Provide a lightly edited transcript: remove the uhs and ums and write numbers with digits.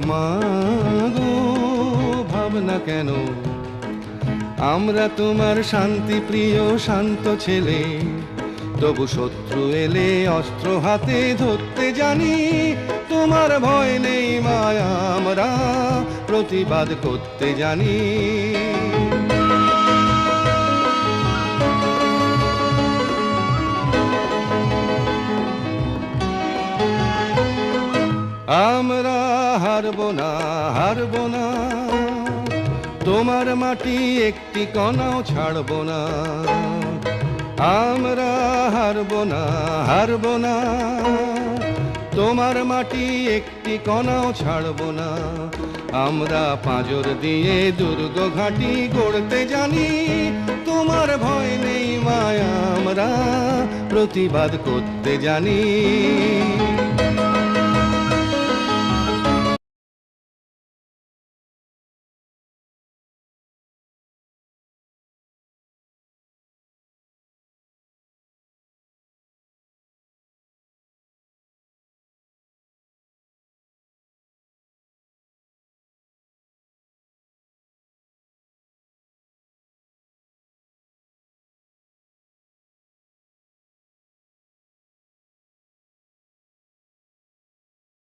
মাগো ভাবনা কেন, আমরা তোমার শান্তি প্রিয় শান্ত ছেলে, তবু শত্রু এলে অস্ত্র হাতে ধরতে জানি। তোমার ভয় নেই মায়া, আমরা প্রতিবাদ করতে জানি। আমরা হারবো না, হারবো না, তোমার মাটি একটি কণাও ছাড়বো না। আমরা হারবো না, হারবো না, তোমার মাটি একটি কণাও ছাড়বো না। আমরা পাঁজর দিয়ে দুর্গ ঘাঁটি গড়তে জানি। তোমার ভয় নেই মায়া, আমরা প্রতিবাদ করতে জানি।